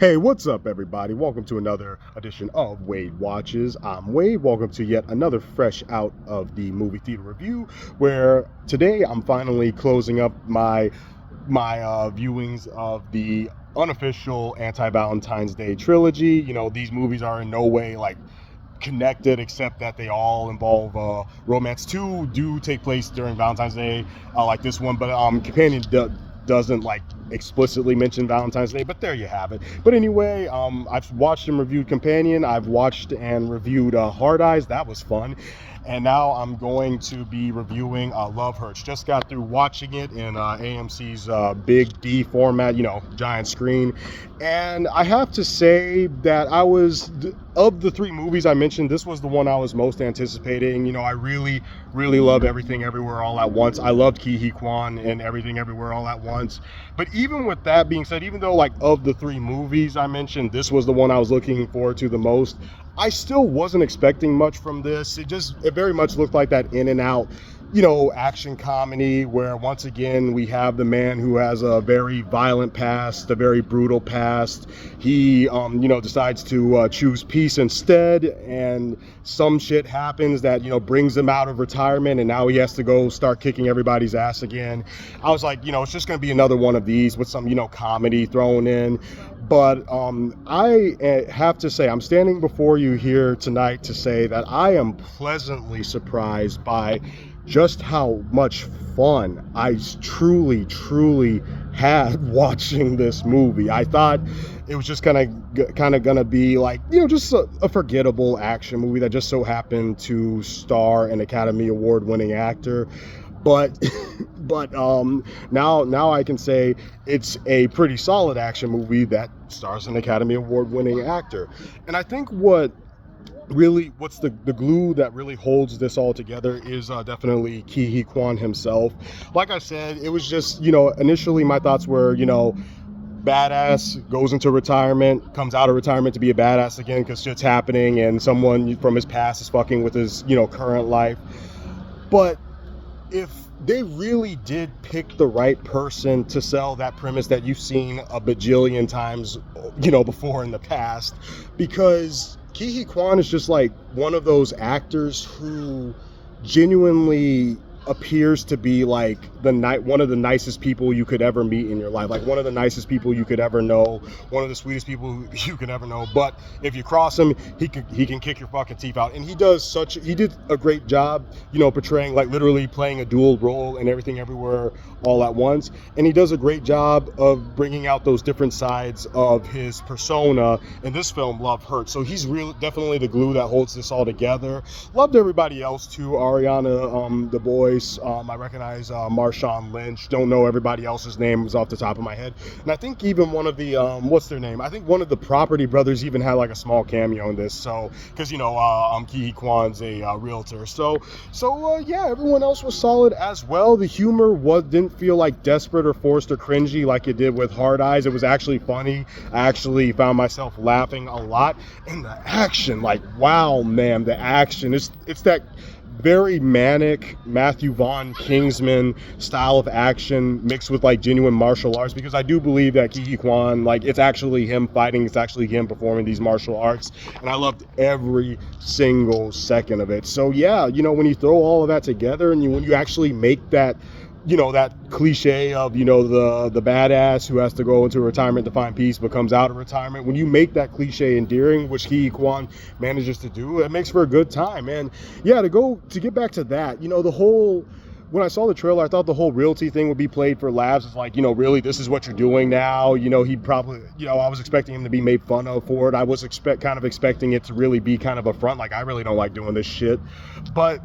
Hey, what's up, everybody? Welcome to another edition of Wade Watches. I'm Wade. Welcome to yet another fresh out of the movie theater review, where today I'm finally closing up my viewings of the unofficial Anti Valentine's Day trilogy. You know, these movies are in no way like connected, except that they all involve romance. Two do take place during Valentine's Day, like this one, but Companion doesn't like explicitly mention Valentine's Day, but there you have it. But anyway, I've watched and reviewed Companion. I've watched and reviewed Hard Eyes. That was fun. And now I'm going to be reviewing Love Hurts. Just got through watching it in AMC's big D format, you know, giant screen. And I have to say that of the three movies I mentioned, this was the one I was most anticipating. You know, I really love Everything Everywhere All at Once. I loved Ke Huy Quan in Everything Everywhere All at Once. But even with that being said, even though like of the three movies I mentioned, this was the one I was looking forward to the most, I still wasn't expecting much from this. It very much looked like that in and out, you know, action comedy where once again we have the man who has a very violent past, a very brutal past. He, decides to choose peace instead, and some shit happens that, you know, brings him out of retirement, and now he has to go start kicking everybody's ass again. I was like, you know, it's just going to be another one of these with some, you know, comedy thrown in. But I have to say, I'm standing before you here tonight to say that I am pleasantly surprised by just how much fun I truly had watching this movie. I thought it was just kind of gonna be like, you know, just a forgettable action movie that just so happened to star an Academy Award winning actor. But now I can say it's a pretty solid action movie that stars an Academy Award winning actor. And I think what's the glue that really holds this all together is definitely Ke Huy Quan himself. Like I said, it was just, you know, initially my thoughts were, you know, badass, goes into retirement, comes out of retirement to be a badass again because shit's happening and someone from his past is fucking with his, you know, current life. But if they really did pick the right person to sell that premise that you've seen a bajillion times, you know, before in the past, because Ke Huy Quan is just like one of those actors who genuinely appears to be like one of the nicest people you could ever meet in your life, like one of the nicest people you could ever know, one of the sweetest people you could ever know. But if you cross him, he can kick your fucking teeth out. And he did a great job, you know, portraying, like, literally playing a dual role in Everything Everywhere All at Once. And he does a great job of bringing out those different sides of his persona in this film, Love Hurts. So he's definitely the glue that holds this all together. Loved everybody else too. Ariana, the voice. I recognize Marshawn Lynch. Don't know everybody else's names off the top of my head. And I think even one of the, what's their name? I think one of the Property brothers even had like a small cameo in this. So, because, you know, Ke Huy Quan's a realtor. So yeah, everyone else was solid as well. The humor didn't feel like desperate or forced or cringy like it did with Hard Eyes. It was actually funny. I actually found myself laughing a lot. And the action, like, wow, man, the action. It's that very manic Matthew Vaughn Kingsman style of action mixed with like genuine martial arts, because I do believe that Ke Huy Quan, like, it's actually him fighting, it's actually him performing these martial arts, and I loved every single second of it. So yeah, you know, when you throw all of that together and when you actually make that, you know, that cliche of, you know, the badass who has to go into retirement to find peace but comes out of retirement, when you make that cliche endearing, which Ke Huy Quan manages to do, it makes for a good time. And yeah, to get back to that, you know, when I saw the trailer, I thought the whole realty thing would be played for laughs. It's like, you know, really, this is what you're doing now. You know, he'd probably, you know, I was expecting him to be made fun of for it. I was kind of expecting it to really be kind of a front, like, I really don't like doing this shit. But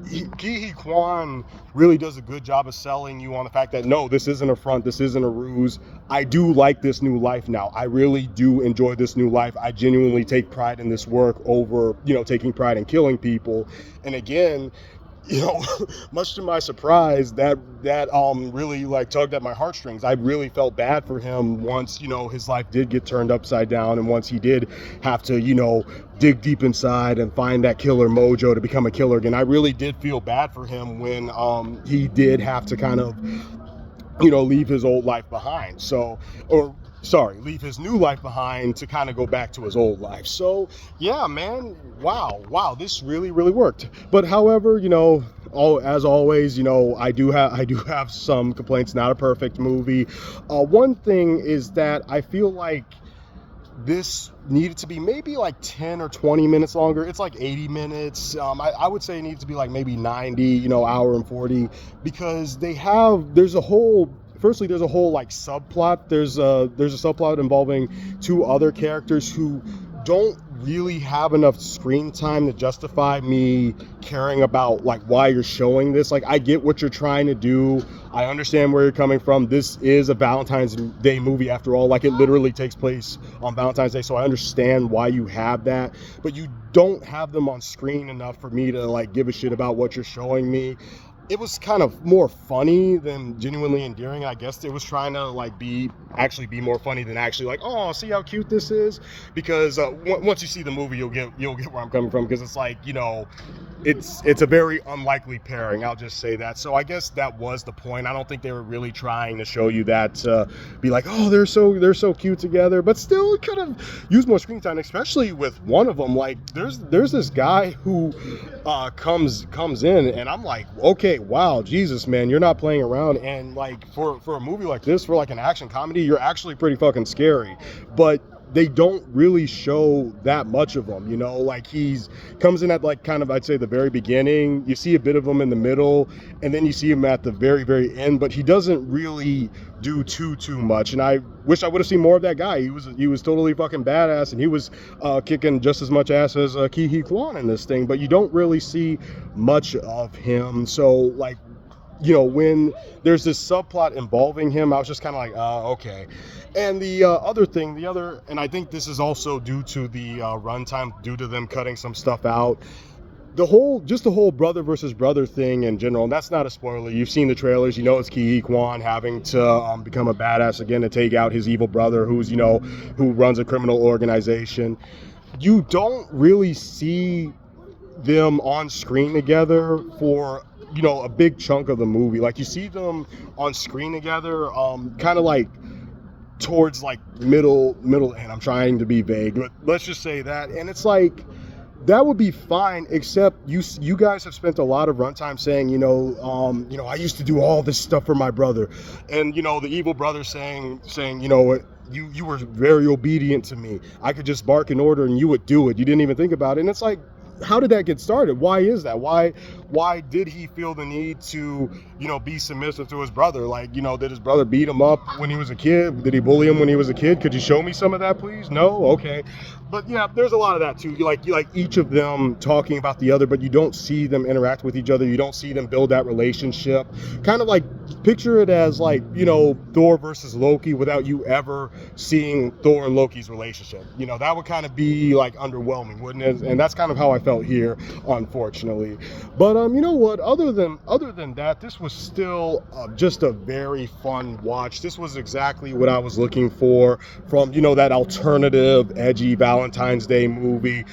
Ke Huy Quan really does a good job of selling you on the fact that, no, this isn't a front, this isn't a ruse. I do like this new life now. I really do enjoy this new life. I genuinely take pride in this work over, you know, taking pride in killing people. And again, you know, much to my surprise, that really like tugged at my heartstrings. I really felt bad for him once, you know, his life did get turned upside down, and once he did have to, you know, dig deep inside and find that killer mojo to become a killer again. I really did feel bad for him when he did have to kind of, you know, leave his old life behind. So, or leave his new life behind to kind of go back to his old life. So yeah, man, wow, this really worked. But however, as always, I do have some complaints. Not a perfect movie. One thing is that I feel like this needed to be maybe like 10 or 20 minutes longer. It's like 80 minutes. I would say it needs to be like maybe 90, hour and 40, because there's a whole like subplot. There's a subplot involving two other characters who don't really have enough screen time to justify me caring about like why you're showing this. Like, I get what you're trying to do. I understand where you're coming from. This is a Valentine's Day movie after all. Like, it literally takes place on Valentine's Day, so I understand why you have that. But you don't have them on screen enough for me to like give a shit about what you're showing me. It was kind of more funny than genuinely endearing. I guess it was trying to like be more funny than actually like, oh, see how cute this is. Because once you see the movie, you'll get where I'm coming from. Because it's like, it's a very unlikely pairing. I'll just say that. So I guess that was the point. I don't think they were really trying to show you that, be like, oh, they're so cute together. But still, it could have used more screen time, especially with one of them. Like, there's this guy who comes in, and I'm like, okay, wow, Jesus, man, you're not playing around. And like for a movie like this, for like an action comedy, you're actually pretty fucking scary. But they don't really show that much of him, like he's comes in at like kind of, I'd say, the very beginning. You see a bit of him in the middle, and then you see him at the very end, but he doesn't really do too much. And I wish I would have seen more of that guy. He was totally fucking badass, and he was kicking just as much ass as Ke Huy Quan in this thing, but you don't really see much of him. So like, when there's this subplot involving him, I was just kind of like, okay. And the other thing, and I think this is also due to the runtime, due to them cutting some stuff out, the whole brother versus brother thing in general, and that's not a spoiler. You've seen the trailers, it's Ke Huy Quan having to become a badass again to take out his evil brother who runs a criminal organization. You don't really see them on screen together for a big chunk of the movie. Like, you see them on screen together kind of like towards like middle, and I'm trying to be vague, but let's just say that. And it's like, that would be fine, except you guys have spent a lot of runtime saying, I used to do all this stuff for my brother, and the evil brother saying, you were very obedient to me. I could just bark an order and you would do it. You didn't even think about it. And it's like, how did that get started? Why is that? Why did he feel the need to, be submissive to his brother? Like, did his brother beat him up when he was a kid? Did he bully him when he was a kid? Could you show me some of that, please? No? Okay. But yeah, there's a lot of that too. You like each of them talking about the other, but you don't see them interact with each other. You don't see them build that relationship. Kind of like, picture it as like, Thor versus Loki without you ever seeing Thor and Loki's relationship. That would kind of be like underwhelming, wouldn't it? And that's kind of how I felt here, unfortunately. But you know what? Other than that, this was still just a very fun watch. This was exactly what I was looking for from that alternative, edgy Valentine's Day movie.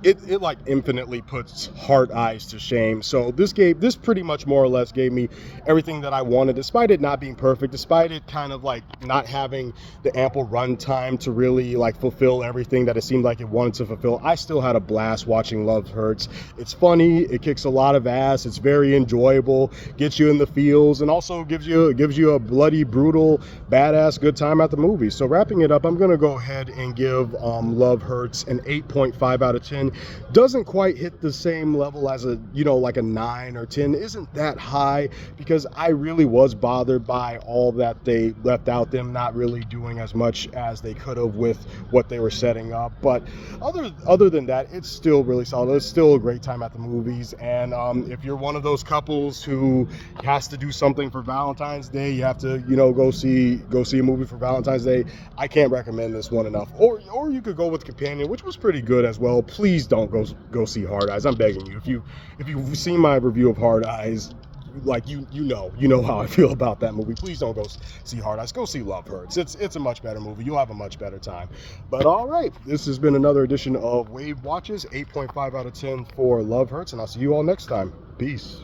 It like infinitely puts Hard Eyes to shame. So this pretty much more or less gave me everything that I wanted, despite it not being perfect, despite it kind of like not having the ample runtime to really like fulfill everything that it seemed like it wanted to fulfill. I still had a blast watching Love Hurts. It's funny, it kicks a lot of ass, it's very enjoyable, gets you in the feels, and also gives you a bloody, brutal, badass good time at the movie. So wrapping it up, I'm gonna go ahead and give Love Hurts an 8.5 out of 10. Doesn't quite hit the same level as a like a 9 or 10. Isn't that high, because I really was bothered by all that they left out, them not really doing as much as they could have with what they were setting up. But other than that, it's still really solid. It's still a great time at the movies. And if you're one of those couples who has to do something for Valentine's Day, you have to go see a movie for Valentine's Day, I can't recommend this one enough. Or you could go with Companion, which was pretty good as well. Please don't go see Hard Eyes. I'm begging you. If you've seen my review of Hard Eyes, like you know how I feel about that movie. Please don't go see Hard Eyes. Go see Love Hurts. It's a much better movie. You'll have a much better time. But all right, this has been another edition of Wave Watches. 8.5 out of 10 for Love Hurts, and I'll see you all next time. Peace.